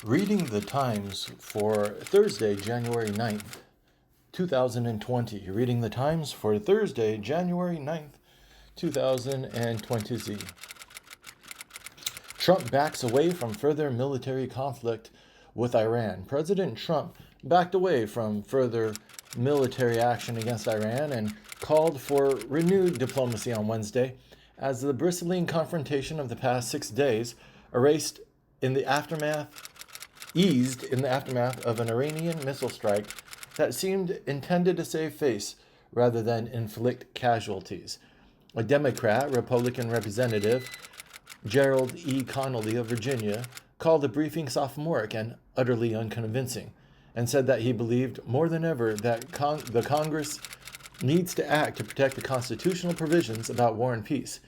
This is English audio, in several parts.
Reading the Times for Thursday, January 9th, 2020. Reading the Times for Thursday, January 9th, 2020. Trump backs away from further military conflict with Iran. President Trump backed away from further military action against Iran and called for renewed diplomacy on Wednesday as the bristling confrontation of the past 6 days eased in the aftermath of an Iranian missile strike that seemed intended to save face rather than inflict casualties. A Democrat, Republican representative, Gerald E. Connolly of Virginia, called the briefing sophomoric and utterly unconvincing, and said that he believed more than ever that the Congress needs to act to protect the constitutional provisions about war and peace.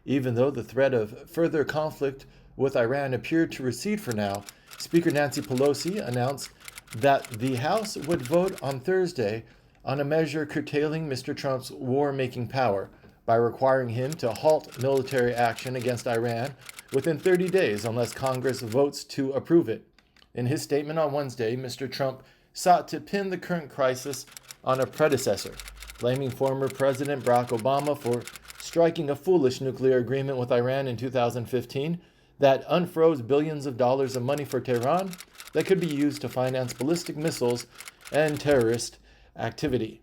Even though the threat of further conflict with Iran appeared to recede for now, Speaker Nancy Pelosi announced that the House would vote on Thursday on a measure curtailing Mr. Trump's war-making power by requiring him to halt military action against Iran within 30 days unless Congress votes to approve it. In his statement on Wednesday, Mr. Trump sought to pin the current crisis on a predecessor, blaming former President Barack Obama for striking a foolish nuclear agreement with Iran in 2015 that unfroze billions of dollars of money for Tehran that could be used to finance ballistic missiles and terrorist activity.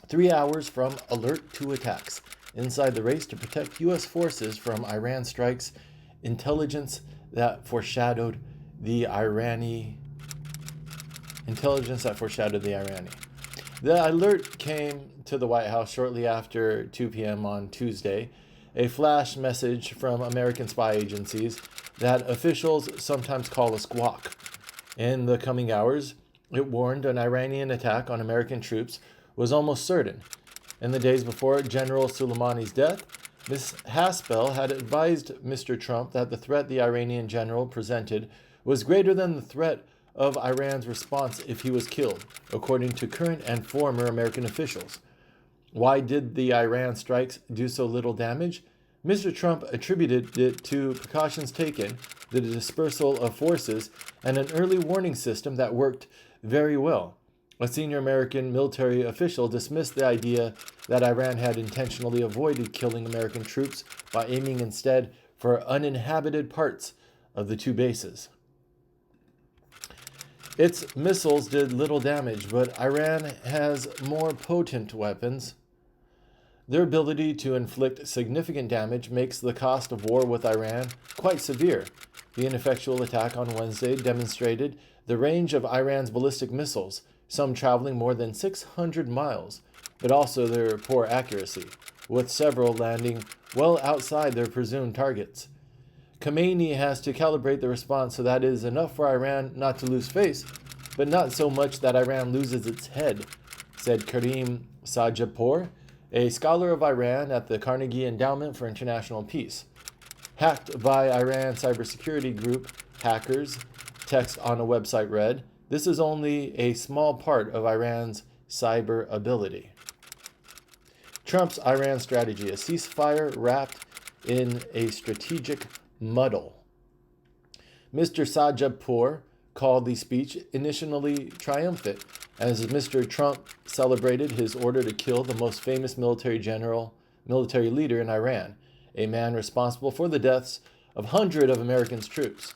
3 hours from alert to attacks. Inside the race to protect U.S. forces from Iran strikes, intelligence that foreshadowed the Irani. The alert came to the White House shortly after 2 p.m. on Tuesday, a flash message from American spy agencies that officials sometimes call a squawk. In the coming hours, it warned an Iranian attack on American troops was almost certain. In the days before General Soleimani's death, Ms. Haspel had advised Mr. Trump that the threat the Iranian general presented was greater than the threat of Iran's response if he was killed, according to current and former American officials. Why did the Iran strikes do so little damage? Mr. Trump attributed it to precautions taken, the dispersal of forces, and an early warning system that worked very well. A senior American military official dismissed the idea that Iran had intentionally avoided killing American troops by aiming instead for uninhabited parts of the two bases. Its missiles did little damage, but Iran has more potent weapons. Their ability to inflict significant damage makes the cost of war with Iran quite severe. The ineffectual attack on Wednesday demonstrated the range of Iran's ballistic missiles, some traveling more than 600 miles, but also their poor accuracy, with several landing well outside their presumed targets. Khomeini has to calibrate the response so that it is enough for Iran not to lose face, but not so much that Iran loses its head, said Karim Sajadpour, a scholar of Iran at the Carnegie Endowment for International Peace. Hacked by Iran cybersecurity group hackers, text on a website read, "This is only a small part of Iran's cyber ability." Trump's Iran strategy, a ceasefire wrapped in a strategic muddle. Mr. Sajadpour called the speech initially triumphant, as Mr. Trump celebrated his order to kill the most famous military leader in Iran, a man responsible for the deaths of hundreds of American troops.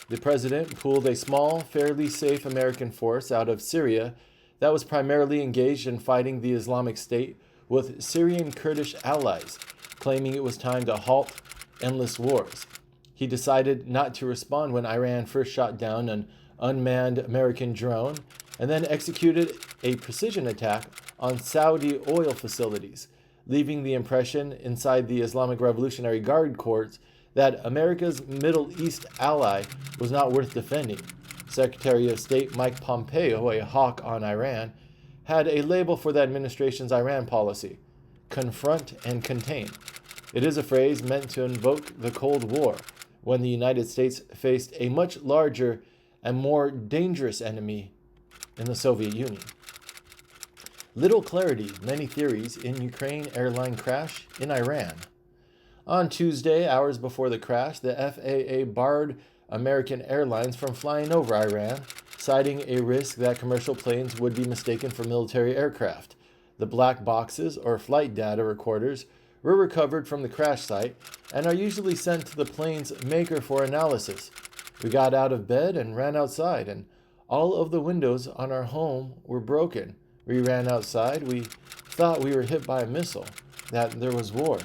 The president pulled a small, fairly safe American force out of Syria that was primarily engaged in fighting the Islamic State with Syrian Kurdish allies, claiming it was time to halt endless wars. He decided not to respond when Iran first shot down an unmanned American drone and then executed a precision attack on Saudi oil facilities, leaving the impression inside the Islamic Revolutionary Guard Corps that America's Middle East ally was not worth defending. Secretary of State Mike Pompeo, a hawk on Iran, had a label for the administration's Iran policy: confront and contain. It is a phrase meant to invoke the Cold War, when the United States faced a much larger and more dangerous enemy in the Soviet Union. Little clarity, many theories in Ukraine airline crash in Iran. On Tuesday, hours before the crash, the FAA barred American Airlines from flying over Iran, citing a risk that commercial planes would be mistaken for military aircraft. The black boxes, or flight data recorders, were recovered from the crash site and are usually sent to the plane's maker for analysis. We got out of bed and ran outside, and all of the windows on our home were broken. We ran outside. We thought we were hit by a missile, that there was war.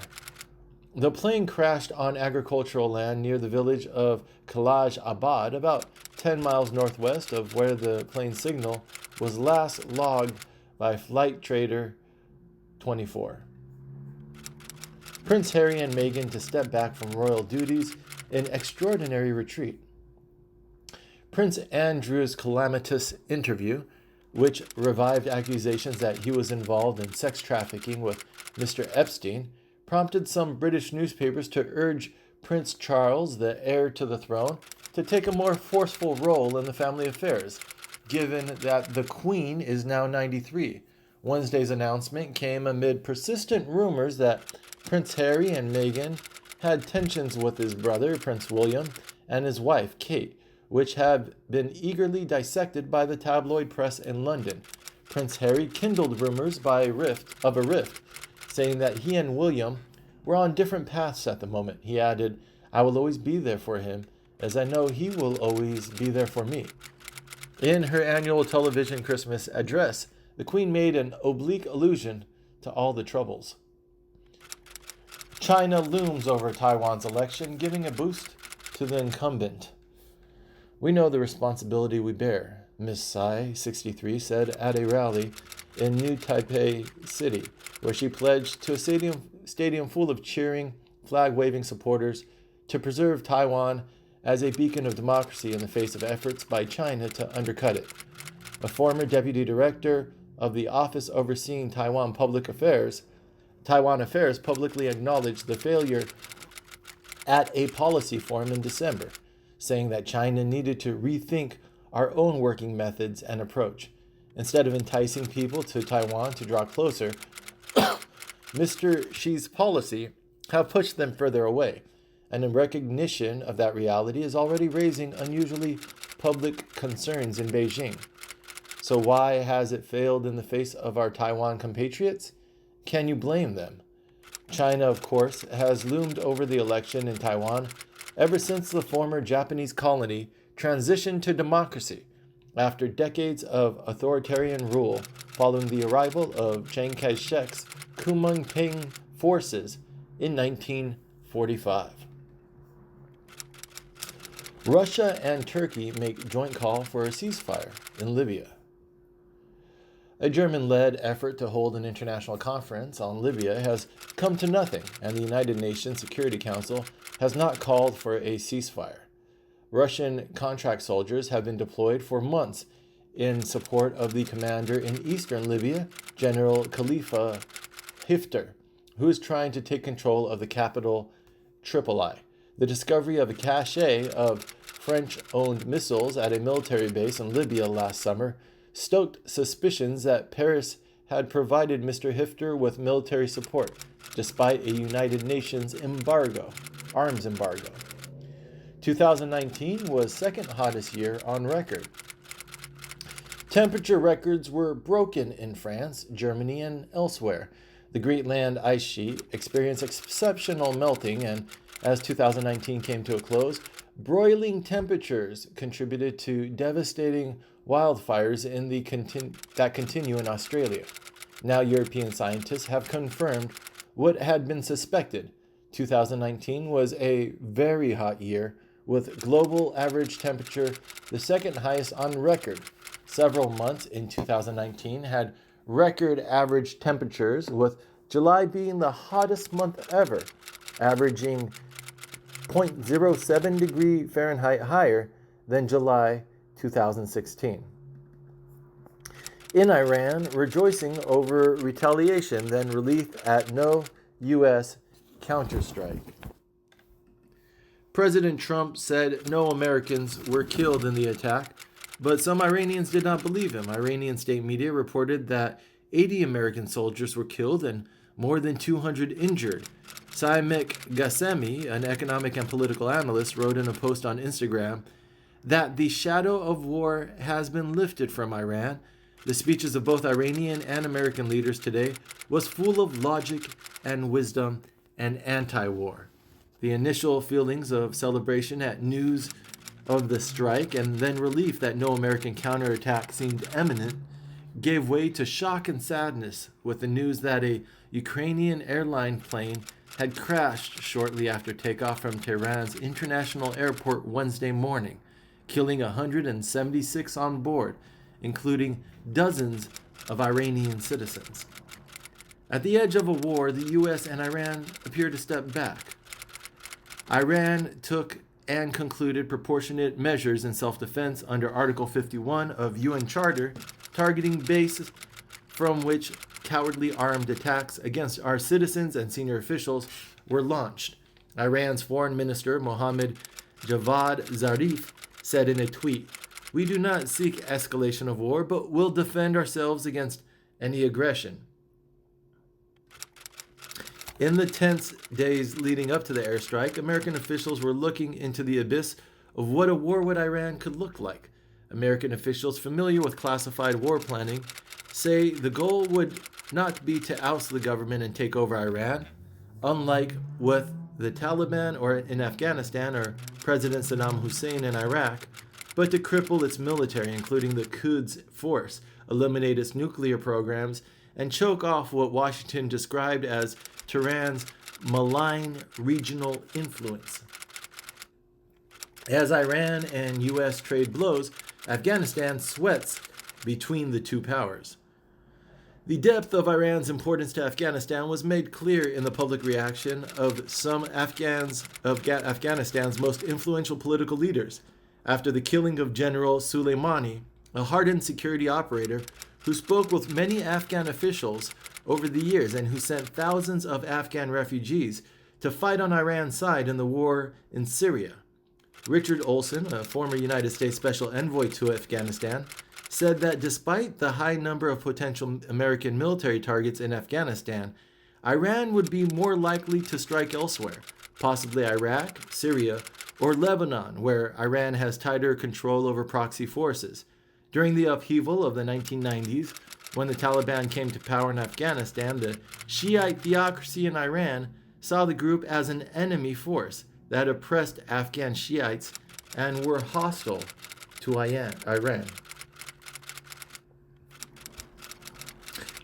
The plane crashed on agricultural land near the village of Kalaj Abad, about 10 miles northwest of where the plane signal was last logged by Flight Trader 24. Prince Harry and Meghan to step back from royal duties in extraordinary retreat. Prince Andrew's calamitous interview, which revived accusations that he was involved in sex trafficking with Mr. Epstein, prompted some British newspapers to urge Prince Charles, the heir to the throne, to take a more forceful role in the family affairs, given that the Queen is now 93. Wednesday's announcement came amid persistent rumors that Prince Harry and Meghan had tensions with his brother, Prince William, and his wife, Kate, which have been eagerly dissected by the tabloid press in London. Prince Harry kindled rumors of a rift, saying that he and William were on different paths at the moment. He added, "I will always be there for him, as I know he will always be there for me." In her annual television Christmas address, the Queen made an oblique allusion to all the troubles. China looms over Taiwan's election, giving a boost to the incumbent. "We know the responsibility we bear," Ms. Tsai, 63, said at a rally in New Taipei City, where she pledged to a stadium full of cheering, flag-waving supporters to preserve Taiwan as a beacon of democracy in the face of efforts by China to undercut it. A former deputy director of the office overseeing Taiwan affairs publicly acknowledged the failure at a policy forum in December, saying that China needed to rethink our own working methods and approach. Instead of enticing people to Taiwan to draw closer, Mr. Xi's policy have pushed them further away, and in recognition of that reality is already raising unusually public concerns in Beijing. So why has it failed in the face of our Taiwan compatriots? Can you blame them? China, of course, has loomed over the election in Taiwan ever since the former Japanese colony transitioned to democracy after decades of authoritarian rule following the arrival of Chiang Kai-shek's Kuomintang forces in 1945. Russia and Turkey make joint call for a ceasefire in Libya. A German-led effort to hold an international conference on Libya has come to nothing, and the United Nations Security Council has not called for a ceasefire. Russian contract soldiers have been deployed for months in support of the commander in eastern Libya, General Khalifa Haftar, who is trying to take control of the capital, Tripoli. The discovery of a cache of French-owned missiles at a military base in Libya last summer stoked suspicions that Paris had provided Mr. Haftar with military support, despite a United Nations arms embargo. 2019 was second hottest year on record. Temperature records were broken in France, Germany, and elsewhere. The Greenland ice sheet experienced exceptional melting, and as 2019 came to a close, broiling temperatures contributed to devastating wildfires that continue in Australia. Now European scientists have confirmed what had been suspected. 2019 was a very hot year, with global average temperature the second highest on record. Several months in 2019 had record average temperatures, with July being the hottest month ever, averaging 0.07 degree Fahrenheit higher than July 2016. In Iran, rejoicing over retaliation, then relief at no U.S. counterstrike. President Trump said no Americans were killed in the attack, but some Iranians did not believe him. Iranian state media reported that 80 American soldiers were killed and more than 200 injured. Saimek Gassemi, an economic and political analyst, wrote in a post on Instagram that the shadow of war has been lifted from Iran. The speeches of both Iranian and American leaders today was full of logic and wisdom and anti-war. The initial feelings of celebration at news of the strike and then relief that no American counterattack seemed imminent gave way to shock and sadness with the news that a Ukrainian airline plane had crashed shortly after takeoff from Tehran's international airport Wednesday morning, killing 176 on board, including dozens of Iranian citizens. At the edge of a war, the U.S. and Iran appear to step back. Iran took and concluded proportionate measures in self-defense under Article 51 of UN Charter, targeting bases from which cowardly armed attacks against our citizens and senior officials were launched. Iran's Foreign Minister Mohammad Javad Zarif said in a tweet, "We do not seek escalation of war, but will defend ourselves against any aggression." In the tense days leading up to the airstrike, American officials were looking into the abyss of what a war with Iran could look like. American officials familiar with classified war planning say the goal would not be to oust the government and take over Iran, unlike with the Taliban or in Afghanistan or President Saddam Hussein in Iraq, but to cripple its military, including the Quds force, eliminate its nuclear programs, and choke off what Washington described as Tehran's malign regional influence. As Iran and U.S. trade blows, Afghanistan sweats between the two powers. The depth of Iran's importance to Afghanistan was made clear in the public reaction of some Afghanistan's most influential political leaders after the killing of General Soleimani, a hardened security operator who spoke with many Afghan officials over the years and who sent thousands of Afghan refugees to fight on Iran's side in the war in Syria. Richard Olson, a former United States Special Envoy to Afghanistan, said that despite the high number of potential American military targets in Afghanistan, Iran would be more likely to strike elsewhere, possibly Iraq, Syria, or Lebanon, where Iran has tighter control over proxy forces. During the upheaval of the 1990s, when the Taliban came to power in Afghanistan, the Shiite theocracy in Iran saw the group as an enemy force that oppressed Afghan Shiites and were hostile to Iran.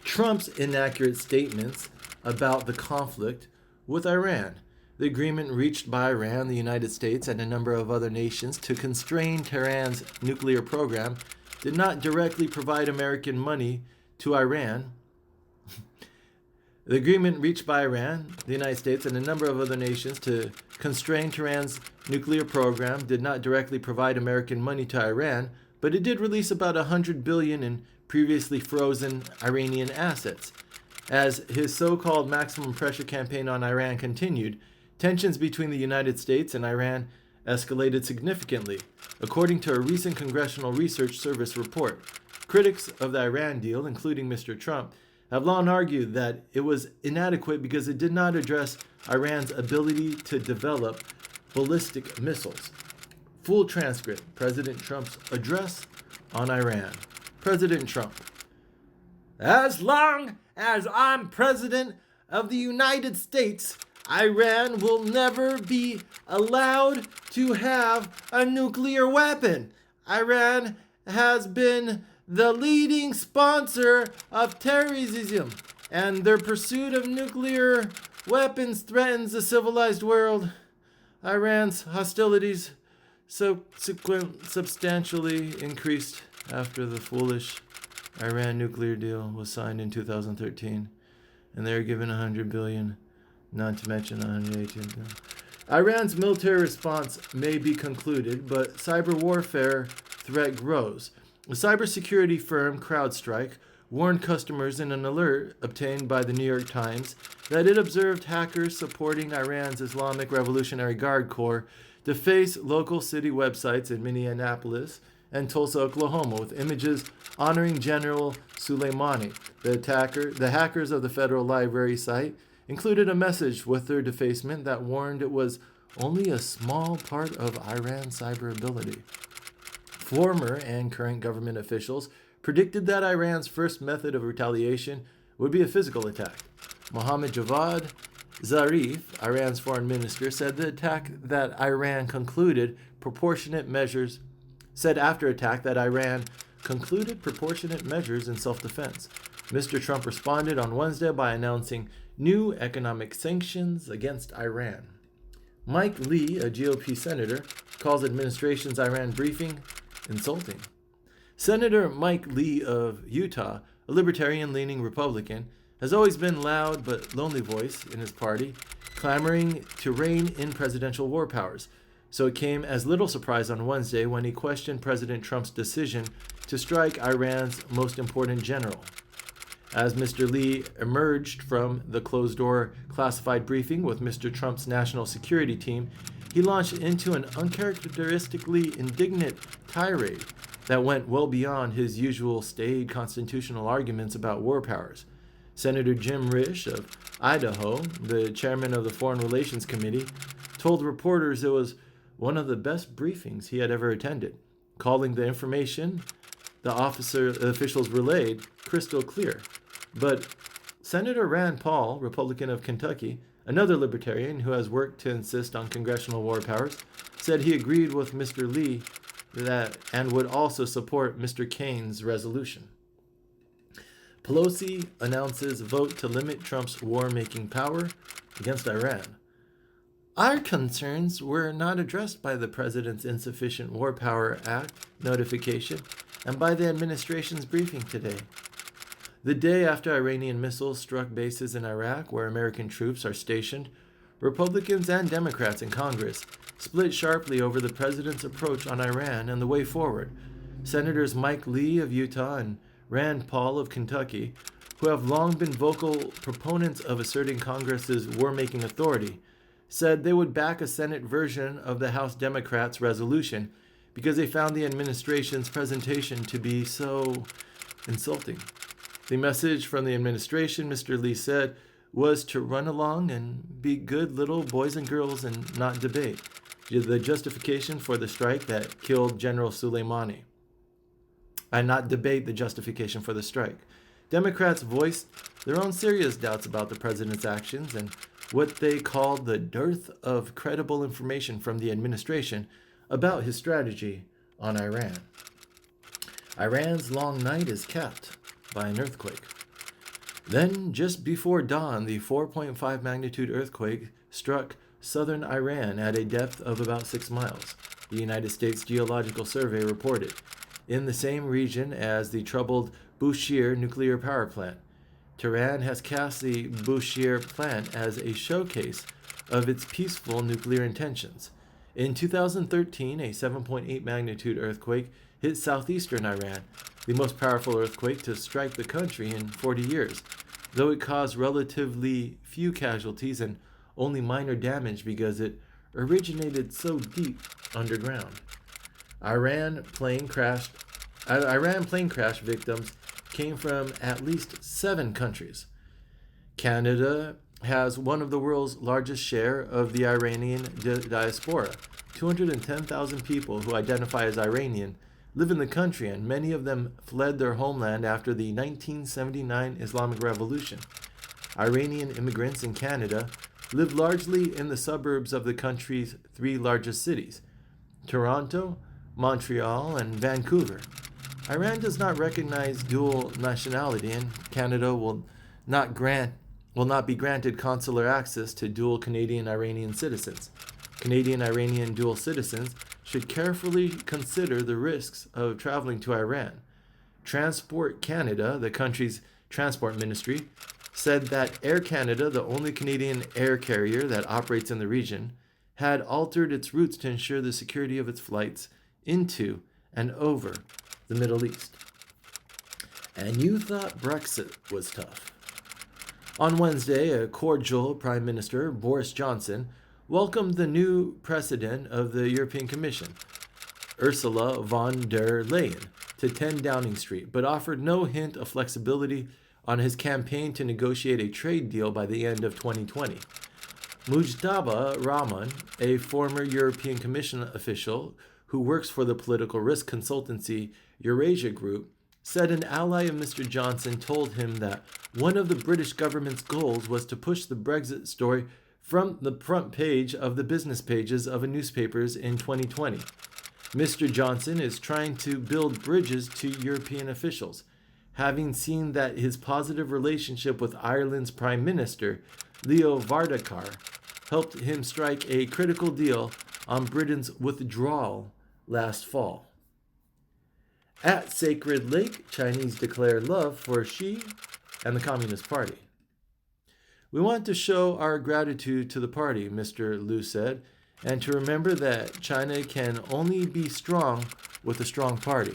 Trump's inaccurate statements about the conflict with Iran. The agreement reached by Iran, the United States, and a number of other nations to constrain Tehran's nuclear program did not directly provide American money to Iran. The agreement reached by Iran, the United States, and a number of other nations to constrain Tehran's nuclear program did not directly provide American money to Iran, but it did release about $100 billion in previously frozen Iranian assets. As his so-called maximum pressure campaign on Iran continued, tensions between the United States and Iran escalated significantly, according to a recent Congressional Research Service report. Critics of the Iran deal, including Mr. Trump, have long argued that it was inadequate because it did not address Iran's ability to develop ballistic missiles. Full transcript, President Trump's address on Iran. President Trump: as long as I'm president of the United States, Iran will never be allowed to have a nuclear weapon. Iran has been the leading sponsor of terrorism, and their pursuit of nuclear weapons threatens the civilized world. Iran's hostilities substantially increased after the foolish Iran nuclear deal was signed in 2013, and they are given $100 billion, not to mention $118 billion. Iran's military response may be concluded, but cyber warfare threat grows. The cybersecurity firm CrowdStrike, warned customers in an alert obtained by the New York Times that it observed hackers supporting Iran's Islamic Revolutionary Guard Corps deface local city websites in Minneapolis and Tulsa, Oklahoma, with images honoring General Soleimani. The hackers of the Federal Library site included a message with their defacement that warned it was only a small part of Iran's cyber ability. Former and current government officials predicted that Iran's first method of retaliation would be a physical attack. Mohammad Javad Zarif, Iran's foreign minister, said the attack that Iran concluded proportionate measures in self-defense. Mr. Trump responded on Wednesday by announcing new economic sanctions against Iran. Mike Lee, a GOP senator, calls administration's Iran briefing insulting. Senator Mike Lee of Utah, a libertarian-leaning Republican, has always been loud but lonely voice in his party, clamoring to rein in presidential war powers. So it came as little surprise on Wednesday when he questioned President Trump's decision to strike Iran's most important general. As Mr. Lee emerged from the closed-door classified briefing with Mr. Trump's national security team, he launched into an uncharacteristically indignant tirade that went well beyond his usual staid constitutional arguments about war powers. Senator Jim Risch of Idaho, the chairman of the Foreign Relations Committee, told reporters it was one of the best briefings he had ever attended, calling the information the officials relayed crystal clear. But Senator Rand Paul, Republican of Kentucky, another libertarian who has worked to insist on congressional war powers, said he agreed with Mr. Lee and would also support Mr. Kane's resolution. Pelosi announces vote to limit Trump's war-making power against Iran. Our concerns were not addressed by the President's Insufficient War Power Act notification and by the administration's briefing today. The day after Iranian missiles struck bases in Iraq, where American troops are stationed, Republicans and Democrats in Congress split sharply over the President's approach on Iran and the way forward. Senators Mike Lee of Utah and Rand Paul of Kentucky, who have long been vocal proponents of asserting Congress's war-making authority, said they would back a Senate version of the House Democrats' resolution because they found the administration's presentation to be so insulting. The message from the administration, Mr. Lee said, was to run along and be good little boys and girls and not debate the justification for the strike that killed General Soleimani. And not debate the justification for the strike. Democrats voiced their own serious doubts about the president's actions and what they called the dearth of credible information from the administration about his strategy on Iran. Iran's long night is capped by an earthquake. Then, just before dawn, the 4.5 magnitude earthquake struck southern Iran at a depth of about 6 miles, the United States Geological Survey reported, in the same region as the troubled Bushehr nuclear power plant. Tehran has cast the Bushehr plant as a showcase of its peaceful nuclear intentions. In 2013, a 7.8 magnitude earthquake hit southeastern Iran, the most powerful earthquake to strike the country in 40 years, though it caused relatively few casualties and only minor damage because it originated so deep underground. Iran plane crash victims came from at least 7 countries. Canada has one of the world's largest share of the Iranian diaspora. 210,000 people who identify as Iranian live in the country, and many of them fled their homeland after the 1979 Islamic Revolution. Iranian immigrants in Canada live largely in the suburbs of the country's 3 largest cities, Toronto, Montreal, and Vancouver. Iran does not recognize dual nationality, and Canada will not be granted consular access to dual Canadian-Iranian citizens. Canadian-Iranian dual citizens should carefully consider the risks of traveling to Iran. Transport Canada, the country's transport ministry, said that Air Canada, the only Canadian air carrier that operates in the region, had altered its routes to ensure the security of its flights into and over the Middle East. And you thought Brexit was tough. On Wednesday, a cordial Prime Minister, Boris Johnson, welcomed the new president of the European Commission, Ursula von der Leyen, to 10 Downing Street, but offered no hint of flexibility on his campaign to negotiate a trade deal by the end of 2020. Mujtaba Rahman, a former European Commission official who works for the political risk consultancy Eurasia Group, said an ally of Mr. Johnson told him that one of the British government's goals was to push the Brexit story from the front page of the business pages of newspapers in 2020. Mr. Johnson is trying to build bridges to European officials, having seen that his positive relationship with Ireland's Prime Minister, Leo Varadkar, helped him strike a critical deal on Britain's withdrawal last fall. At Sacred Lake, Chinese declare love for Xi and the Communist Party. We want to show our gratitude to the party, Mr. Liu said, and to remember that China can only be strong with a strong party.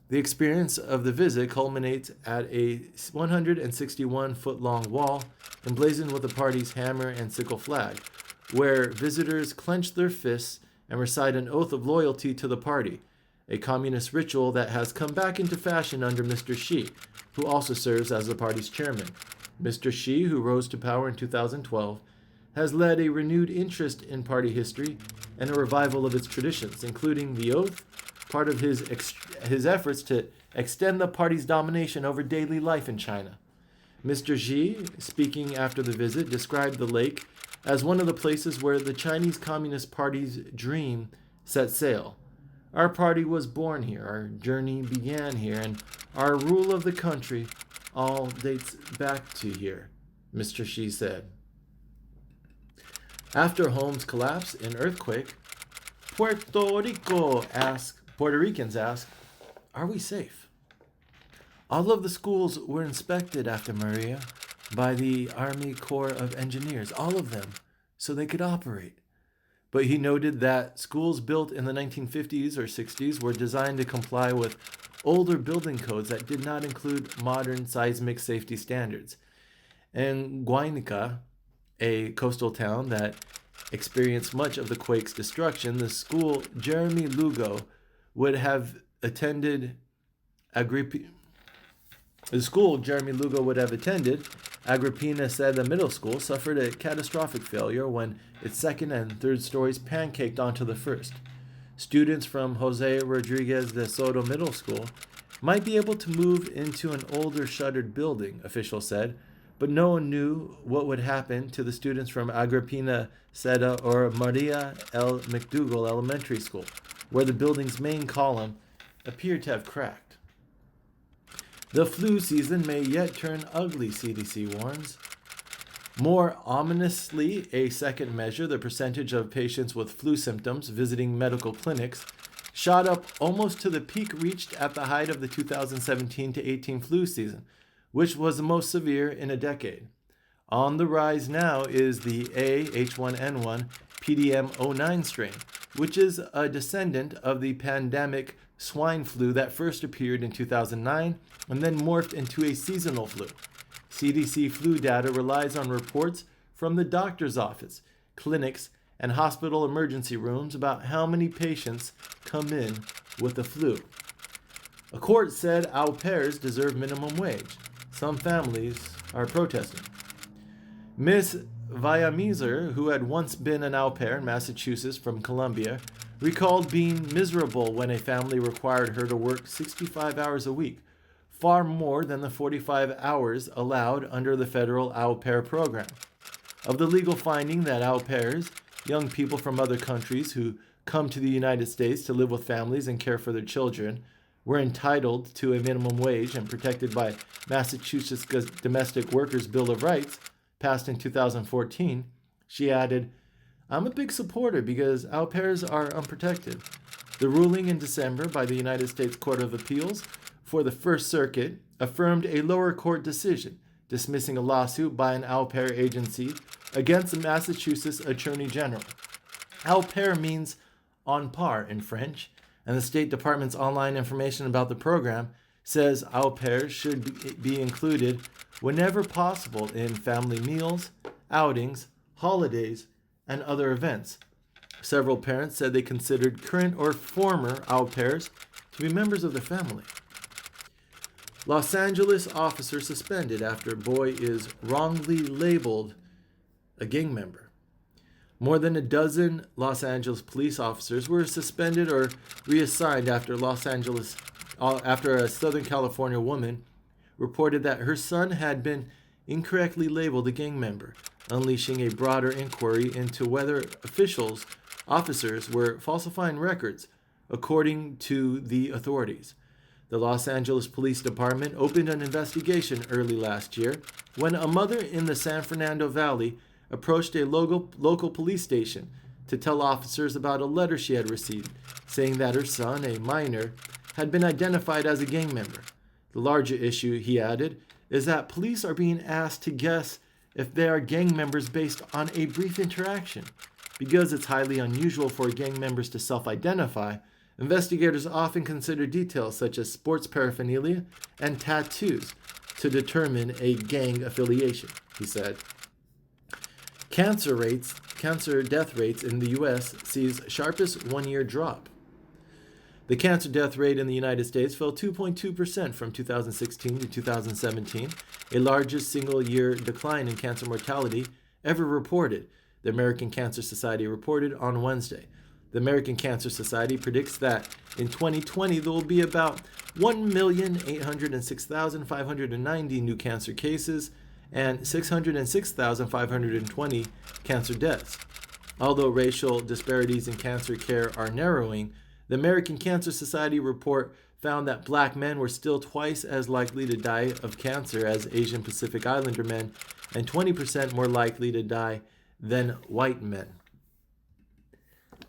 The experience of the visit culminates at a 161-foot-long wall emblazoned with the party's hammer and sickle flag, where visitors clench their fists and recite an oath of loyalty to the party, a communist ritual that has come back into fashion under Mr. Xi, who also serves as the party's chairman. Mr. Xi, who rose to power in 2012, has led a renewed interest in party history and a revival of its traditions, including the oath, part of his efforts to extend the party's domination over daily life in China. Mr. Xi, speaking after the visit, described the lake as one of the places where the Chinese Communist Party's dream set sail. Our party was born here, our journey began here, and our rule of the country all dates back to here, Mr. Xi said. After homes collapse in earthquake, Puerto Ricans ask, are we safe? All of the schools were inspected after Maria by the Army Corps of Engineers, all of them, so they could operate. But he noted that schools built in the 1950s or 60s were designed to comply with older building codes that did not include modern seismic safety standards. In Guainica, a coastal town that experienced much of the quake's destruction, the school Jeremy Lugo would have attended Agrippina said the middle school suffered a catastrophic failure when its second and third stories pancaked onto the first. Students from Jose Rodriguez de Soto Middle School might be able to move into an older shuttered building, officials said, but no one knew what would happen to the students from Agrippina Seda or Maria L. McDougall Elementary School, where the building's main column appeared to have cracked. The flu season may yet turn ugly, CDC warns. More ominously, a second measure, the percentage of patients with flu symptoms visiting medical clinics, shot up almost to the peak reached at the height of the 2017-18 flu season, which was the most severe in a decade. On the rise now is the H1N1 PDM09 strain, which is a descendant of the pandemic swine flu that first appeared in 2009 and then morphed into a seasonal flu. CDC flu data relies on reports from the doctor's office, clinics, and hospital emergency rooms about how many patients come in with the flu. A court said au pairs deserve minimum wage. Some families are protesting. Miss Vayamizer, who had once been an au pair in Massachusetts from Columbia, recalled being miserable when a family required her to work 65 hours a week, far more than the 45 hours allowed under the federal au pair program. Of the legal finding that au pairs, young people from other countries who come to the United States to live with families and care for their children, were entitled to a minimum wage and protected by Massachusetts Domestic Workers' Bill of Rights, passed in 2014, she added, "I'm a big supporter because au pairs are unprotected." The ruling in December by the United States Court of Appeals for the First Circuit affirmed a lower court decision, dismissing a lawsuit by an au pair agency against the Massachusetts Attorney General. Au pair means on par in French, and the State Department's online information about the program says au pairs should be included whenever possible in family meals, outings, holidays, and other events. Several parents said they considered current or former au pairs to be members of their family. Los Angeles officer suspended after boy is wrongly labeled a gang member. More than a dozen Los Angeles police officers were suspended or reassigned after a Southern California woman reported that her son had been incorrectly labeled a gang member, unleashing a broader inquiry into whether officers were falsifying records, according to the authorities. The Los Angeles Police Department opened an investigation early last year when a mother in the San Fernando Valley approached a local police station to tell officers about a letter she had received, saying that her son, a minor, had been identified as a gang member. The larger issue, he added, is that police are being asked to guess if they are gang members based on a brief interaction. Because it's highly unusual for gang members to self-identify, investigators often consider details such as sports paraphernalia and tattoos to determine a gang affiliation, he said. Cancer death rates in the U.S. sees sharpest one-year drop. The cancer death rate in the United States fell 2.2% from 2016 to 2017, a largest single-year decline in cancer mortality ever reported, the American Cancer Society reported on Wednesday. The American Cancer Society predicts that in 2020 there will be about 1,806,590 new cancer cases and 606,520 cancer deaths. Although racial disparities in cancer care are narrowing, the American Cancer Society report found that black men were still twice as likely to die of cancer as Asian Pacific Islander men and 20% more likely to die than white men.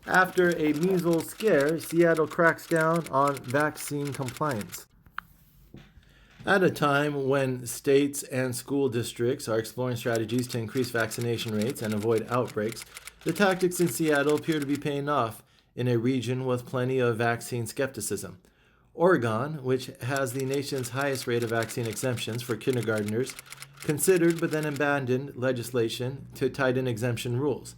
After a measles scare, Seattle cracks down on vaccine compliance. At a time when states and school districts are exploring strategies to increase vaccination rates and avoid outbreaks, the tactics in Seattle appear to be paying off in a region with plenty of vaccine skepticism. Oregon, which has the nation's highest rate of vaccine exemptions for kindergartners, considered but then abandoned legislation to tighten exemption rules.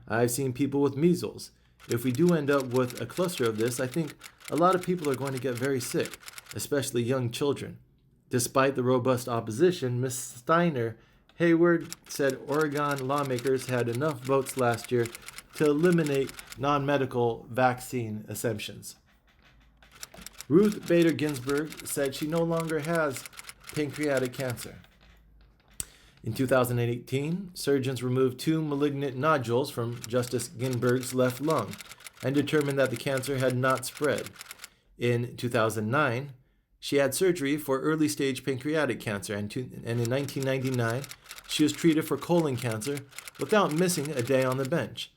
I've seen people with measles. If we do end up with a cluster of this, I think a lot of people are going to get very sick, especially young children. Despite the robust opposition, Ms. Steiner Hayward said Oregon lawmakers had enough votes last year to eliminate non-medical vaccine exemptions. Ruth Bader Ginsburg said she no longer has pancreatic cancer. In 2018, surgeons removed 2 malignant nodules from Justice Ginsburg's left lung and determined that the cancer had not spread. In 2009, she had surgery for early-stage pancreatic cancer, and in 1999, she was treated for colon cancer without missing a day on the bench.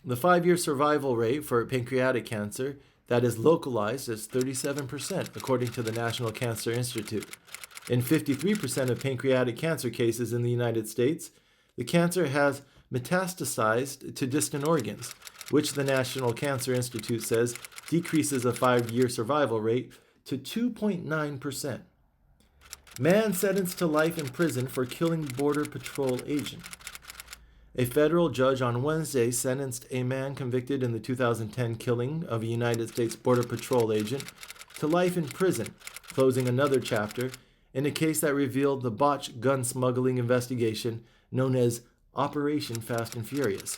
The 5-year survival rate for pancreatic cancer that is localized is 37%, according to the National Cancer Institute. In 53% of pancreatic cancer cases in the United States, the cancer has metastasized to distant organs, which the National Cancer Institute says decreases a 5-year survival rate to 2.9%. Man sentenced to life in prison for killing Border Patrol agent. A federal judge on Wednesday sentenced a man convicted in the 2010 killing of a United States Border Patrol agent to life in prison, closing another chapter in a case that revealed the botched gun smuggling investigation known as Operation Fast and Furious.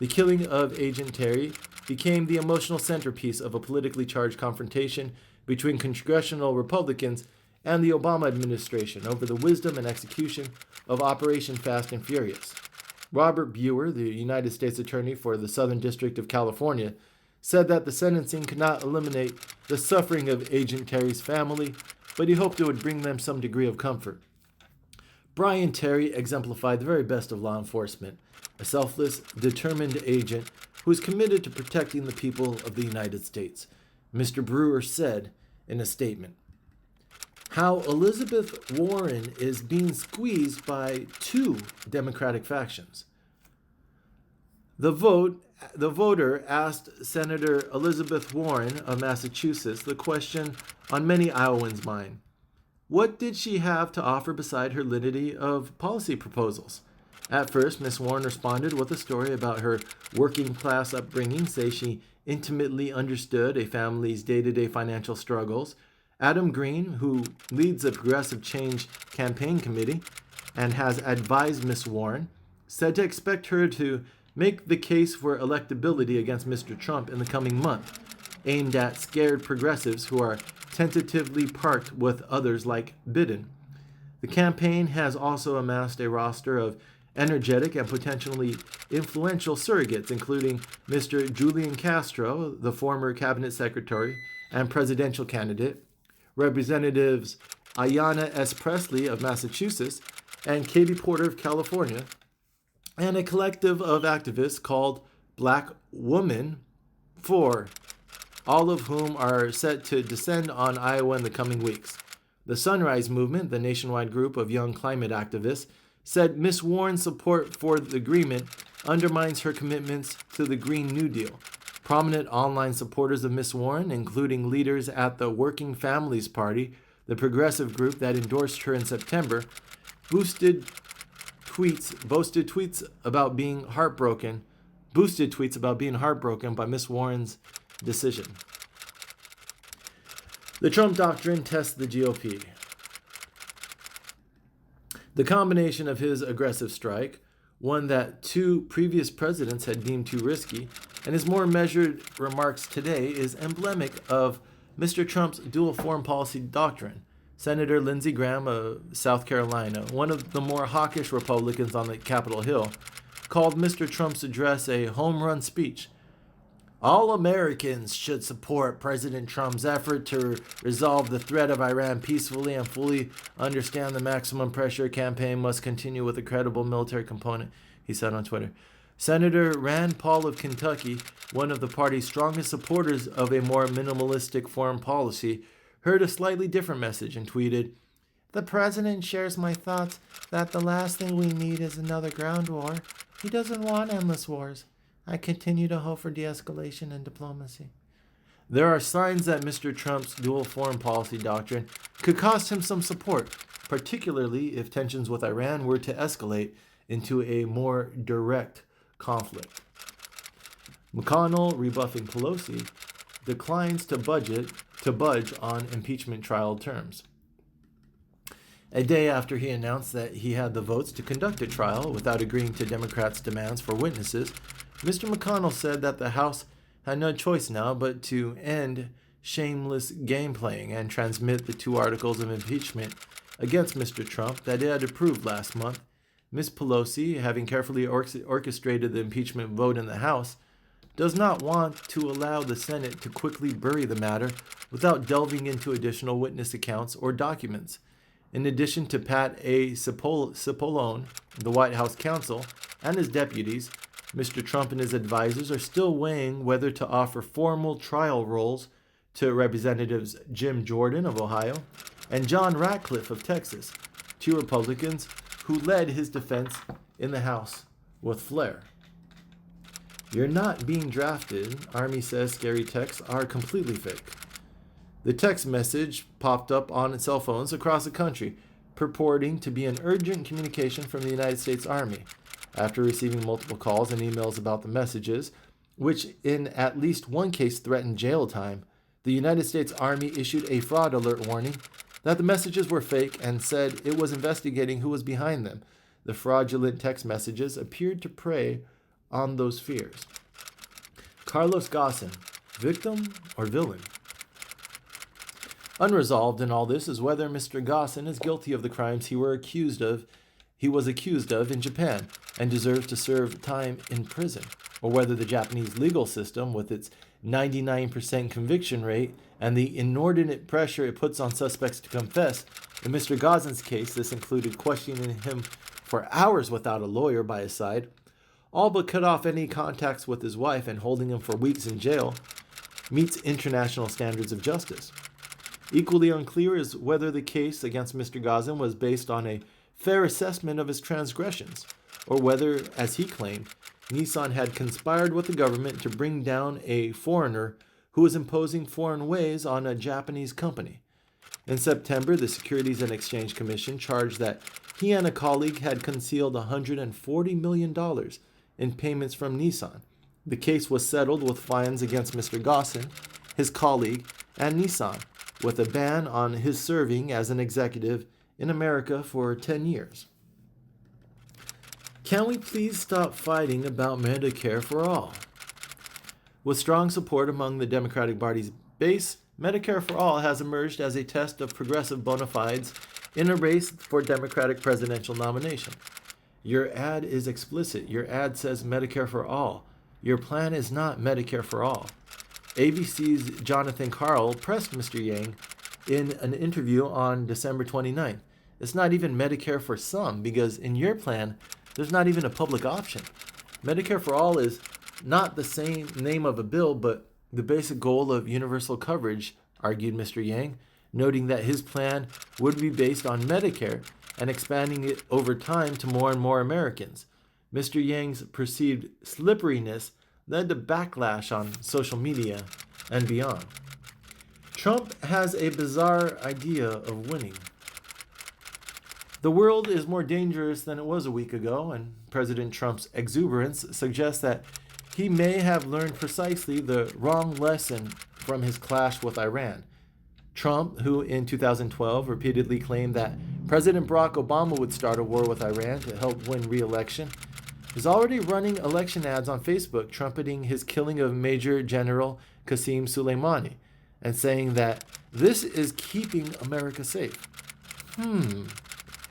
The killing of Agent Terry became the emotional centerpiece of a politically charged confrontation between congressional Republicans and the Obama administration over the wisdom and execution of Operation Fast and Furious. Robert Buer, the United States Attorney for the Southern District of California, said that the sentencing could not eliminate the suffering of Agent Terry's family, but he hoped it would bring them some degree of comfort. Brian Terry exemplified the very best of law enforcement, a selfless, determined agent who is committed to protecting the people of the United States, Mr. Brewer said in a statement. How Elizabeth Warren is being squeezed by 2 Democratic factions. The voter asked Senator Elizabeth Warren of Massachusetts the question on many Iowans' mind. What did she have to offer beside her litany of policy proposals? At first, Miss Warren responded with a story about her working class upbringing, say she intimately understood a family's day-to-day financial struggles. Adam Green, who leads the Progressive Change Campaign Committee and has advised Miss Warren, said to expect her to make the case for electability against Mr. Trump in the coming month, aimed at scared progressives who are tentatively parked with others like Biden. The campaign has also amassed a roster of energetic and potentially influential surrogates, including Mr. Julian Castro, the former cabinet secretary and presidential candidate, Representatives Ayanna S. Presley of Massachusetts and Katie Porter of California, and a collective of activists called Black Women For, all of whom are set to descend on Iowa in the coming weeks. The Sunrise Movement, the nationwide group of young climate activists, said Ms. Warren's support for the agreement undermines her commitments to the Green New Deal. Prominent online supporters of Ms. Warren, including leaders at the Working Families Party, the progressive group that endorsed her in September, boosted tweets about being heartbroken by Ms. Warren's decision. The Trump doctrine tests the GOP. The combination of his aggressive strike, one that two previous presidents had deemed too risky, and his more measured remarks today is emblematic of Mr. Trump's dual foreign policy doctrine. Senator Lindsey Graham of South Carolina, one of the more hawkish Republicans on the Capitol Hill, called Mr. Trump's address a home run speech. All Americans should support President Trump's effort to resolve the threat of Iran peacefully and fully understand the maximum pressure campaign must continue with a credible military component, he said on Twitter. Senator Rand Paul of Kentucky, one of the party's strongest supporters of a more minimalistic foreign policy, heard a slightly different message and tweeted, "The president shares my thoughts that the last thing we need is another ground war. He doesn't want endless wars. I continue to hope for de-escalation and diplomacy." There are signs that Mr. Trump's dual foreign policy doctrine could cost him some support, particularly if tensions with Iran were to escalate into a more direct conflict. McConnell, rebuffing Pelosi, declines to budge on impeachment trial terms. A day after he announced that he had the votes to conduct a trial without agreeing to Democrats' demands for witnesses, Mr. McConnell said that the House had no choice now but to end shameless game playing and transmit the two articles of impeachment against Mr. Trump that it had approved last month. Ms. Pelosi, having carefully orchestrated the impeachment vote in the House, does not want to allow the Senate to quickly bury the matter without delving into additional witness accounts or documents. In addition to Pat A. Cipollone, the White House counsel, and his deputies, Mr. Trump and his advisors are still weighing whether to offer formal trial roles to Representatives Jim Jordan of Ohio and John Ratcliffe of Texas, two Republicans who led his defense in the House with flair. "You're not being drafted," Army says scary texts are completely fake. The text message popped up on cell phones across the country, purporting to be an urgent communication from the United States Army. After receiving multiple calls and emails about the messages, which in at least one case threatened jail time, the United States Army issued a fraud alert warning that the messages were fake and said it was investigating who was behind them. The fraudulent text messages appeared to prey on those fears. Carlos Ghosn, victim or villain? Unresolved in all this is whether Mr. Ghosn is guilty of the crimes he was accused of in Japan and deserves to serve time in prison, or whether the Japanese legal system, with its 99% conviction rate and the inordinate pressure it puts on suspects to confess. In Mr. Ghosn's case, this included questioning him for hours without a lawyer by his side, all but cut off any contacts with his wife and holding him for weeks in jail, meets international standards of justice. Equally unclear is whether the case against Mr. Ghosn was based on a fair assessment of his transgressions, or whether, as he claimed, Nissan had conspired with the government to bring down a foreigner who was imposing foreign ways on a Japanese company. In September, the Securities and Exchange Commission charged that he and a colleague had concealed $140 million in payments from Nissan. The case was settled with fines against Mr. Gossin, his colleague, and Nissan, with a ban on his serving as an executive in America for 10 years. Can we please stop fighting about Medicare for all? With strong support among the Democratic Party's base, Medicare for All has emerged as a test of progressive bona fides in a race for Democratic presidential nomination. Your ad is explicit. Your ad says Medicare for All. Your plan is not Medicare for All. ABC's Jonathan Karl pressed Mr. Yang in an interview on December 29th. It's not even Medicare for some, because in your plan, there's not even a public option. Medicare for All is not the same name of a bill, but the basic goal of universal coverage, argued Mr. Yang, noting that his plan would be based on Medicare and expanding it over time to more and more Americans. Mr. Yang's perceived slipperiness led to backlash on social media and beyond. Trump has a bizarre idea of winning. The world is more dangerous than it was a week ago, and President Trump's exuberance suggests that he may have learned precisely the wrong lesson from his clash with Iran. Trump, who in 2012 repeatedly claimed that President Barack Obama would start a war with Iran to help win re-election, is already running election ads on Facebook trumpeting his killing of Major General Qasem Soleimani and saying that this is keeping America safe.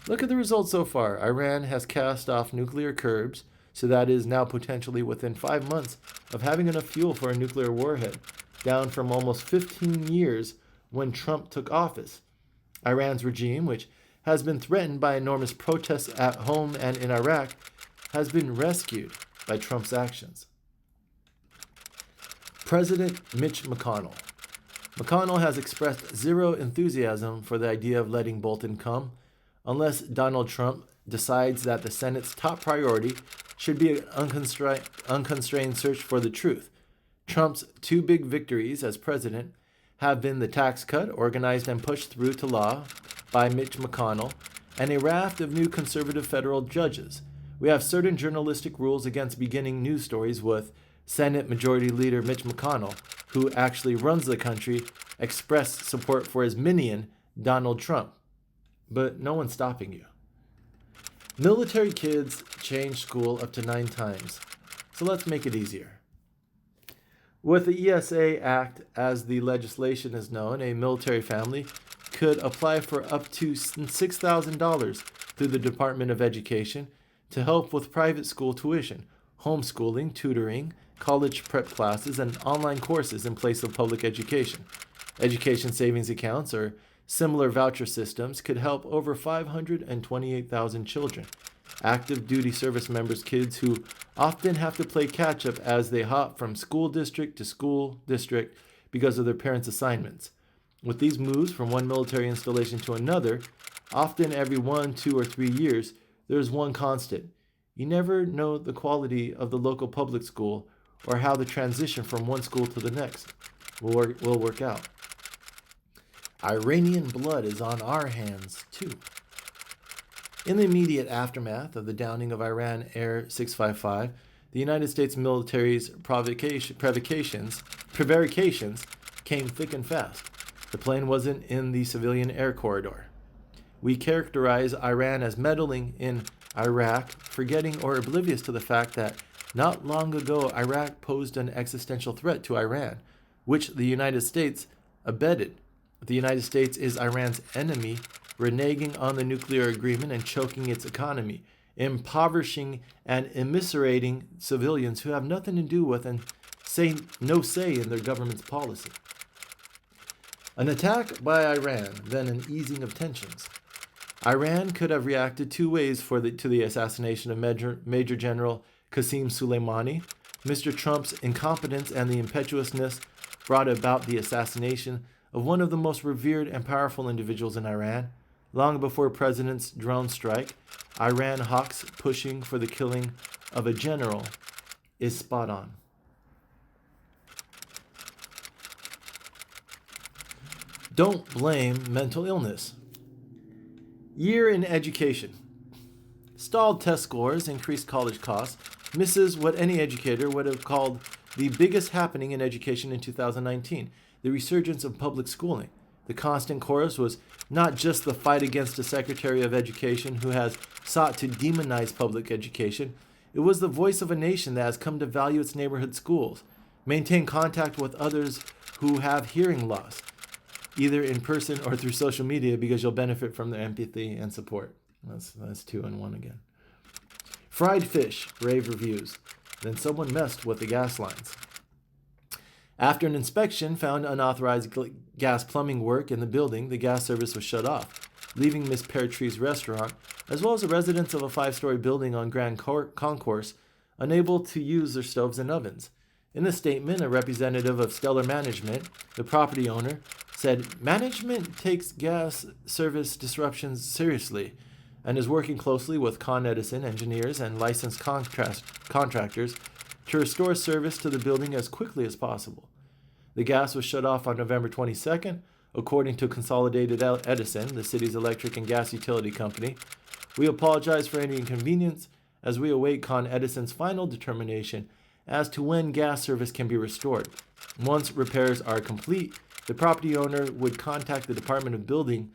Look at the results so far. Iran has cast off nuclear curbs, so that is now potentially within 5 months of having enough fuel for a nuclear warhead, down from almost 15 years when Trump took office. Iran's regime, which has been threatened by enormous protests at home and in Iraq, has been rescued by Trump's actions. President Mitch McConnell. McConnell has expressed zero enthusiasm for the idea of letting Bolton come, unless Donald Trump decides that the Senate's top priority should be an unconstrained search for the truth. Trump's two big victories as president have been the tax cut organized and pushed through to law by Mitch McConnell and a raft of new conservative federal judges. We have certain journalistic rules against beginning news stories with Senate Majority Leader Mitch McConnell, who actually runs the country, express support for his minion, Donald Trump. But no one's stopping you. Military kids change school up to 9 times, so let's make it easier. With the ESA Act, as the legislation is known, a military family could apply for up to $6,000 through the Department of Education to help with private school tuition, homeschooling, tutoring, college prep classes, and online courses in place of public education. Education savings accounts or similar voucher systems could help over 528,000 children, active duty service members' kids who often have to play catch-up as they hop from school district to school district because of their parents' assignments. With these moves from one military installation to another, often every 1, 2, or 3 years, there's one constant. You never know the quality of the local public school or how the transition from one school to the next will work out. Iranian blood is on our hands, too. In the immediate aftermath of the downing of Iran Air 655, the United States military's prevarications came thick and fast. The plane wasn't in the civilian air corridor. We characterize Iran as meddling in Iraq, forgetting or oblivious to the fact that not long ago Iraq posed an existential threat to Iran, which the United States abetted. The United States is Iran's enemy, reneging on the nuclear agreement and choking its economy, impoverishing and immiserating civilians who have nothing to do with and no say in their government's policy. An attack by Iran, then an easing of tensions. Iran could have reacted 2 ways to the assassination of Major General Qasem Soleimani. Mr. Trump's incompetence and the impetuousness brought about the assassination of one of the most revered and powerful individuals in Iran. Long before President's drone strike, Iran hawks pushing for the killing of a general is spot on. Don't blame mental illness. Year in education. Stalled test scores, increased college costs, misses what any educator would have called the biggest happening in education in 2019, the resurgence of public schooling. The constant chorus was not just the fight against a Secretary of Education who has sought to demonize public education, it was the voice of a nation that has come to value its neighborhood schools, maintain contact with others who have hearing loss, either in person or through social media, because you'll benefit from their empathy and support. That's 2 in 1 again. Fried fish, rave reviews. Then someone messed with the gas lines. After an inspection found unauthorized gas plumbing work in the building, the gas service was shut off, leaving Miss Peartree's restaurant, as well as the residents of a 5-story building on Grand Concourse, unable to use their stoves and ovens. In a statement, a representative of Stellar Management, the property owner, said management takes gas service disruptions seriously and is working closely with Con Edison engineers and licensed contractors to restore service to the building as quickly as possible. The gas was shut off on November 22nd, according to Consolidated Edison, the city's electric and gas utility company. We apologize for any inconvenience as we await Con Edison's final determination as to when gas service can be restored. Once repairs are complete, the property owner would contact the Department of Buildings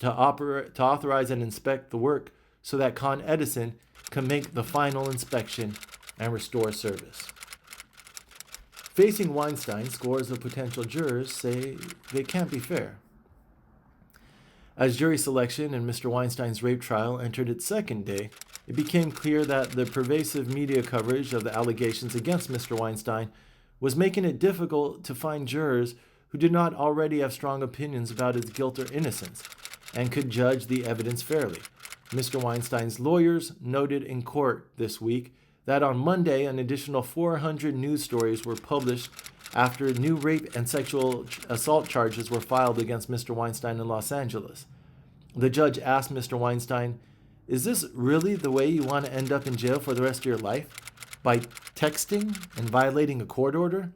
to authorize and inspect the work so that Con Edison can make the final inspection and restore service. Facing Weinstein, scores of potential jurors say they can't be fair. As jury selection in Mr. Weinstein's rape trial entered its second day, it became clear that the pervasive media coverage of the allegations against Mr. Weinstein was making it difficult to find jurors who did not already have strong opinions about his guilt or innocence and could judge the evidence fairly. Mr. Weinstein's lawyers noted in court this week that on Monday, an additional 400 news stories were published after new rape and sexual assault charges were filed against Mr. Weinstein in Los Angeles. The judge asked Mr. Weinstein, "Is this really the way you want to end up in jail for the rest of your life? By texting and violating a court order?"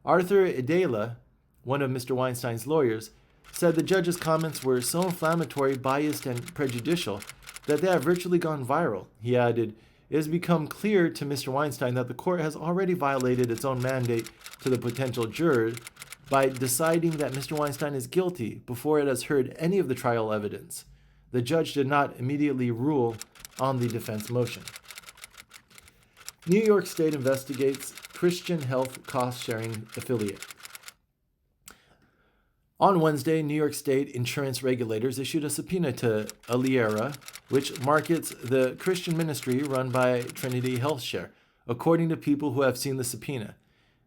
Arthur Idela, one of Mr. Weinstein's lawyers, said the judge's comments were so inflammatory, biased, and prejudicial that they have virtually gone viral. He added, "It has become clear to Mr. Weinstein that the court has already violated its own mandate to the potential jurors by deciding that Mr. Weinstein is guilty before it has heard any of the trial evidence." The judge did not immediately rule on the defense motion. New York State investigates Christian Health cost-sharing affiliate. On Wednesday, New York State insurance regulators issued a subpoena to Aliera, which markets the Christian ministry run by Trinity HealthShare, according to people who have seen the subpoena.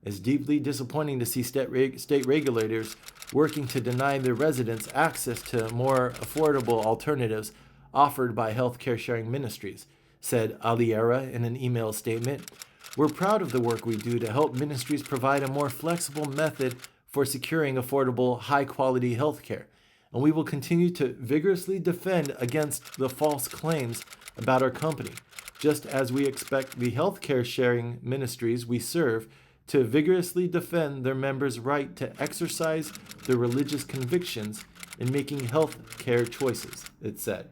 It's deeply disappointing to see state regulators working to deny their residents access to more affordable alternatives offered by healthcare sharing ministries, said Aliera in an email statement. "We're proud of the work we do to help ministries provide a more flexible method for securing affordable, high-quality health care, and we will continue to vigorously defend against the false claims about our company, just as we expect the healthcare sharing ministries we serve to vigorously defend their members' right to exercise their religious convictions in making health care choices," it said.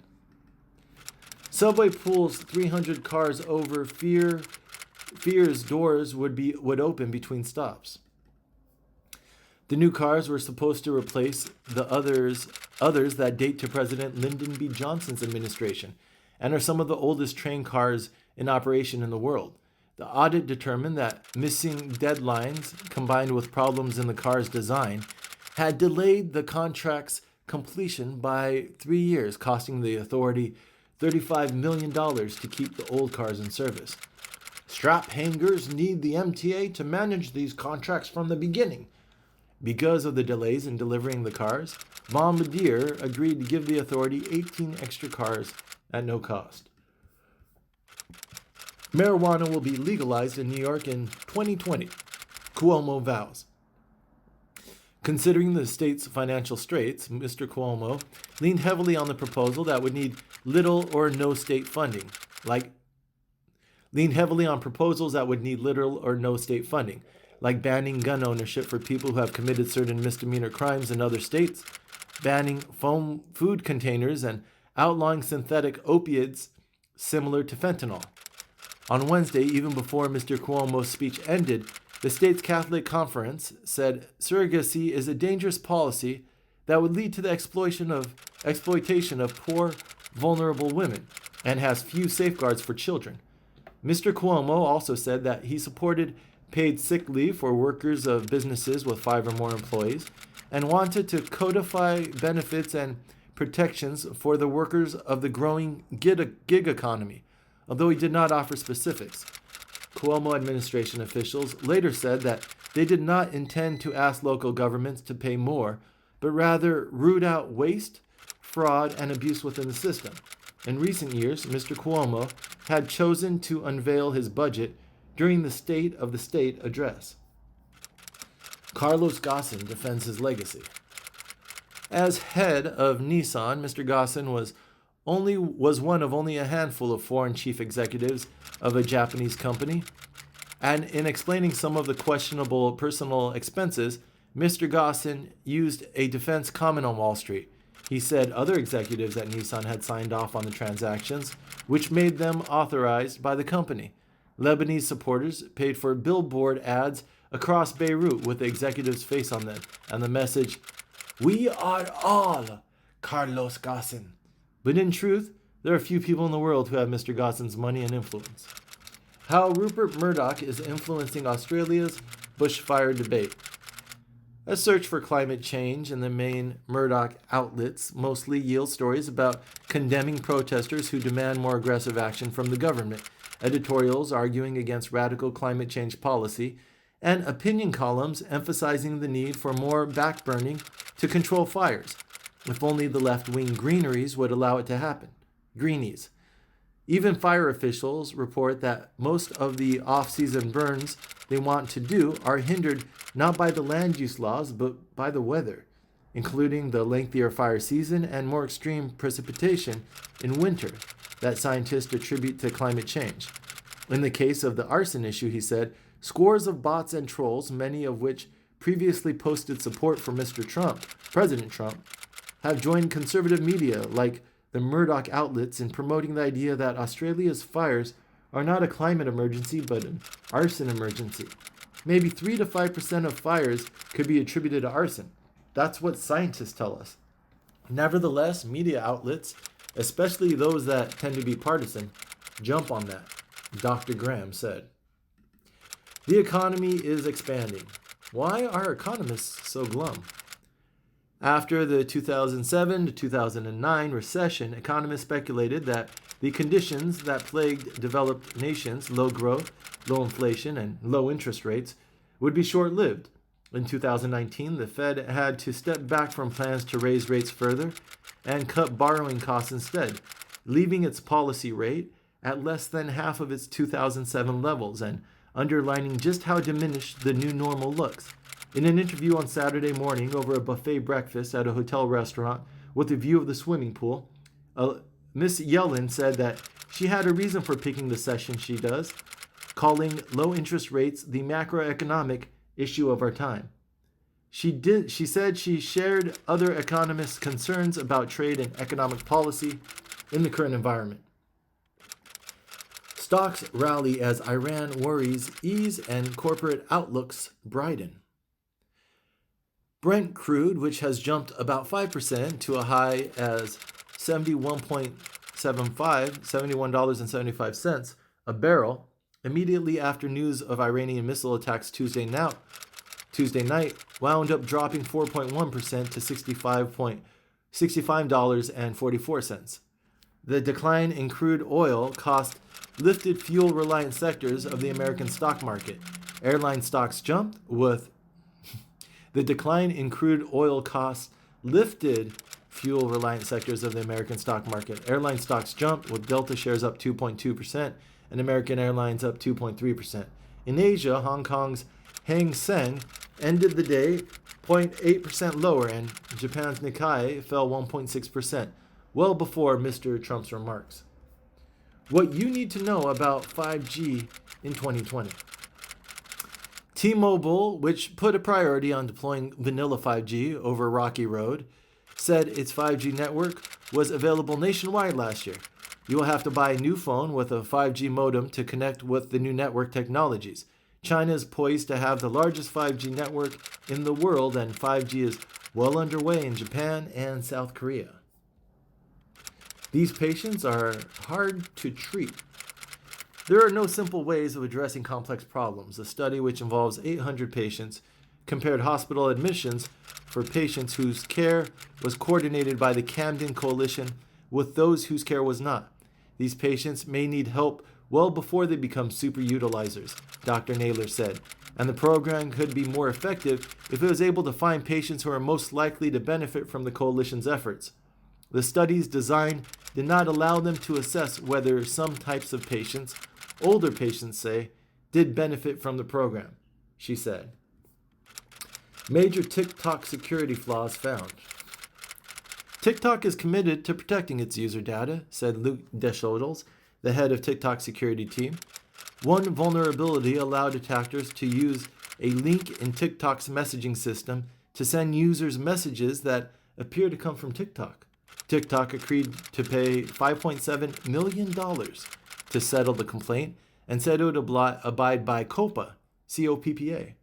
Subway pulls 300 cars over fears doors would open between stops. The new cars were supposed to replace the others that date to President Lyndon B. Johnson's administration and are some of the oldest train cars in operation in the world. The audit determined that missing deadlines combined with problems in the car's design had delayed the contract's completion by 3 years, costing the authority $35 million to keep the old cars in service. Strap hangers need the MTA to manage these contracts from the beginning. Because of the delays in delivering the cars, Bombardier agreed to give the authority 18 extra cars at no cost. Marijuana will be legalized in New York in 2020, Cuomo vows. Considering the state's financial straits, Mr. Cuomo leaned heavily on the proposal that would need little or no state funding, leaned heavily on proposals that would need little or no state funding, like banning gun ownership for people who have committed certain misdemeanor crimes in other states, banning foam food containers, and outlawing synthetic opiates similar to fentanyl. On Wednesday, even before Mr. Cuomo's speech ended, the state's Catholic Conference said surrogacy is a dangerous policy that would lead to the exploitation of poor, vulnerable women and has few safeguards for children. Mr. Cuomo also said that he supported paid sick leave for workers of businesses with 5 or more employees and wanted to codify benefits and protections for the workers of the growing gig economy, although he did not offer specifics. Cuomo administration officials later said that they did not intend to ask local governments to pay more, but rather root out waste, fraud, and abuse within the system. In recent years, Mr. Cuomo had chosen to unveil his budget during the State of the State address. Carlos Ghosn defends his legacy. As head of Nissan, Mr. Ghosn was one of only a handful of foreign chief executives of a Japanese company. And in explaining some of the questionable personal expenses, Mr. Ghosn used a defense comment on Wall Street. He said other executives at Nissan had signed off on the transactions, which made them authorized by the company. Lebanese supporters paid for billboard ads across Beirut with the executive's face on them and the message, "We are all Carlos Ghosn." But in truth, there are few people in the world who have Mr. Ghosn's money and influence. How Rupert Murdoch is influencing Australia's bushfire debate. A search for climate change in the main Murdoch outlets mostly yields stories about condemning protesters who demand more aggressive action from the government, editorials arguing against radical climate change policy, and opinion columns emphasizing the need for more backburning to control fires, if only the left-wing greeneries would allow it to happen. Greenies. Even fire officials report that most of the off-season burns they want to do are hindered not by the land use laws, but by the weather, including the lengthier fire season and more extreme precipitation in winter that scientists attribute to climate change. In the case of the arson issue, he said, scores of bots and trolls, many of which previously posted support for President Trump, have joined conservative media like the Murdoch outlets in promoting the idea that Australia's fires are not a climate emergency but an arson emergency. Maybe 3 to 5% of fires could be attributed to arson. That's what scientists tell us. Nevertheless, media outlets, especially those that tend to be partisan, jump on that, Dr. Graham said. The economy is expanding. Why are economists so glum? After the 2007 to 2009 recession, economists speculated that the conditions that plagued developed nations, low growth, low inflation, and low interest rates, would be short-lived. In 2019, the Fed had to step back from plans to raise rates further and cut borrowing costs instead, leaving its policy rate at less than half of its 2007 levels and underlining just how diminished the new normal looks. In an interview on Saturday morning over a buffet breakfast at a hotel restaurant with a view of the swimming pool, Ms. Yellen said that she had a reason for picking the session she does, calling low interest rates the macroeconomic issue of our time. She said she shared other economists' concerns about trade and economic policy in the current environment. Stocks rally as Iran worries ease and corporate outlooks brighten. Brent crude, which has jumped about 5% to a high as $71.75 a barrel, immediately after news of Iranian missile attacks Tuesday night, wound up dropping 4.1% to $65.44. The decline in crude oil cost lifted fuel-reliant sectors of the American stock market. Airline stocks jumped with the decline in crude oil costs lifted fuel-reliant sectors of the American stock market. Airline stocks jumped, with Delta shares up 2.2% and American Airlines up 2.3%. In Asia, Hong Kong's Hang Seng ended the day 0.8% lower, and Japan's Nikkei fell 1.6%, well before Mr. Trump's remarks. What you need to know about 5G in 2020. T-Mobile, which put a priority on deploying vanilla 5G over Rocky Road, said its 5G network was available nationwide last year. You will have to buy a new phone with a 5G modem to connect with the new network technologies. China is poised to have the largest 5G network in the world, and 5G is well underway in Japan and South Korea. These patients are hard to treat. There are no simple ways of addressing complex problems. A study which involves 800 patients compared hospital admissions for patients whose care was coordinated by the Camden Coalition with those whose care was not. These patients may need help well before they become super utilizers, Dr. Naylor said, and the program could be more effective if it was able to find patients who are most likely to benefit from the coalition's efforts. The study's design did not allow them to assess whether some types of patients, older patients say, did benefit from the program, she said. Major TikTok security flaws found. TikTok is committed to protecting its user data, said Luc Deschodels, the head of TikTok security team. One vulnerability allowed attackers to use a link in TikTok's messaging system to send users messages that appear to come from TikTok. TikTok agreed to pay $5.7 million to settle the complaint and said it would abide by COPPA, C-O-P-P-A.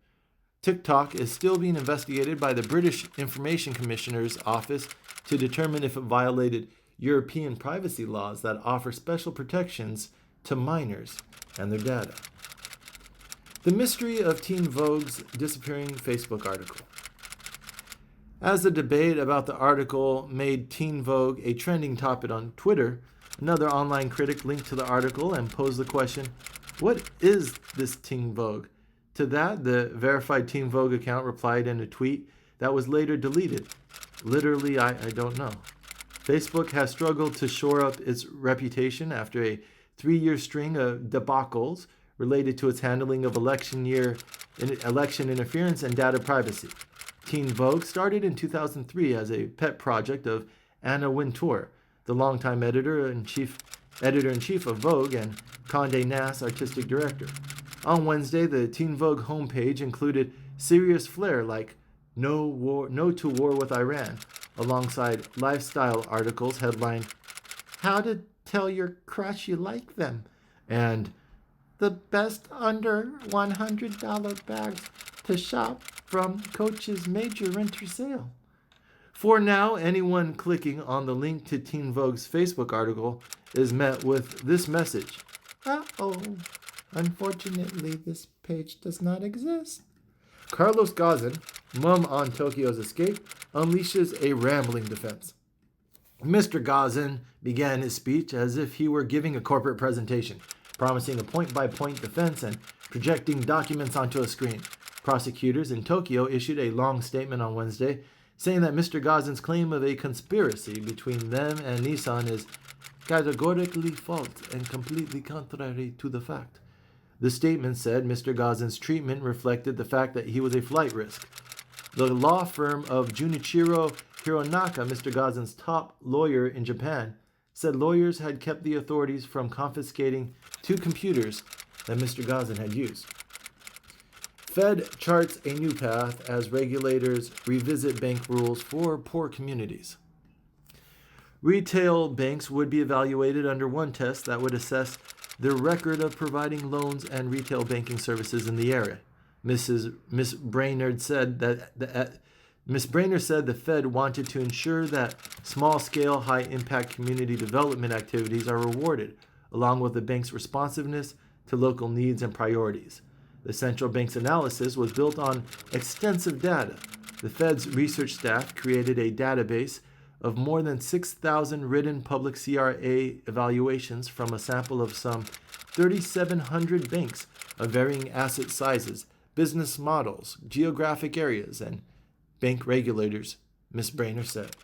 TikTok is still being investigated by the British Information Commissioner's Office to determine if it violated European privacy laws that offer special protections to minors and their data. The mystery of Teen Vogue's disappearing Facebook article. As the debate about the article made Teen Vogue a trending topic on Twitter, another online critic linked to the article and posed the question, what is this Teen Vogue? To that, the verified Teen Vogue account replied in a tweet that was later deleted. Literally, I don't know. Facebook has struggled to shore up its reputation after a 3-year string of debacles related to its handling of election interference and data privacy. Teen Vogue started in 2003 as a pet project of Anna Wintour, the longtime editor-in-chief of Vogue and Condé Nast artistic director. On Wednesday, the Teen Vogue homepage included serious flair like No to War with Iran, alongside lifestyle articles headlined, How to Tell Your Crush You Like Them, and The Best Under $100 Bags to Shop from Coach's Major Renter Sale. For now, anyone clicking on the link to Teen Vogue's Facebook article is met with this message. Uh-oh. Unfortunately, this page does not exist. Carlos Ghosn, mum on Tokyo's escape, unleashes a rambling defense. Mr. Ghosn began his speech as if he were giving a corporate presentation, promising a point-by-point defense and projecting documents onto a screen. Prosecutors in Tokyo issued a long statement on Wednesday, saying that Mr. Ghosn's claim of a conspiracy between them and Nissan is categorically false and completely contrary to the fact. The statement said Mr. Ghosn's treatment reflected the fact that he was a flight risk. The law firm of Junichiro Hironaka, Mr. Ghosn's top lawyer in Japan, said lawyers had kept the authorities from confiscating 2 computers that Mr. Ghosn had used. Fed charts a new path as regulators revisit bank rules for poor communities. Retail banks would be evaluated under one test that would assess their record of providing loans and retail banking services in the area. Miss Brainerd said the Fed wanted to ensure that small-scale, high-impact community development activities are rewarded, along with the bank's responsiveness to local needs and priorities. The central bank's analysis was built on extensive data. The Fed's research staff created a database of more than 6,000 written public CRA evaluations from a sample of some 3,700 banks of varying asset sizes, business models, geographic areas, and bank regulators, Ms. Brainerd said.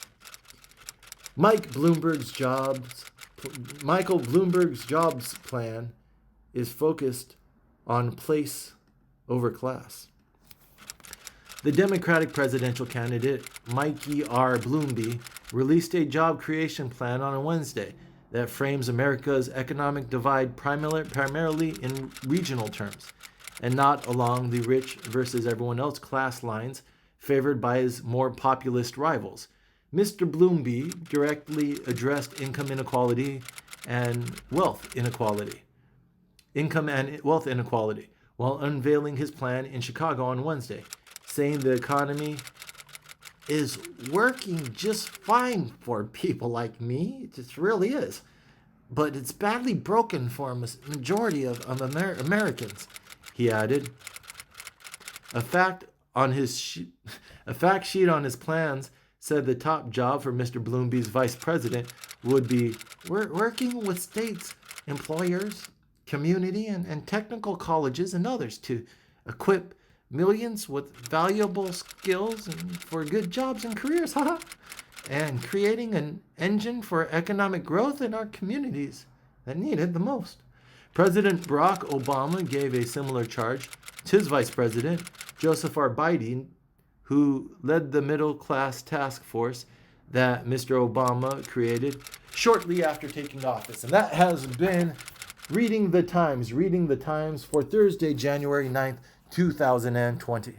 Michael Bloomberg's jobs plan is focused on place over class. The Democratic presidential candidate, Mikey R. Bloomberg, released a job creation plan on a Wednesday that frames America's economic divide primarily in regional terms, and not along the rich versus everyone else class lines favored by his more populist rivals. Mr. Bloomberg directly addressed income and wealth inequality, while unveiling his plan in Chicago on Wednesday, saying the economy is working just fine for people like me. It just really is. But it's badly broken for a majority of Americans, he added. A fact sheet on his plans said the top job for Mr. Bloomberg's vice president would be working with states, employers, community, and technical colleges and others to equip millions with valuable skills and for good jobs and careers, and creating an engine for economic growth in our communities that need it the most. President Barack Obama gave a similar charge to his vice president, Joseph R. Biden, who led the middle class task force that Mr. Obama created shortly after taking office. And that has been Reading the Times for Thursday, January 9th, 2020.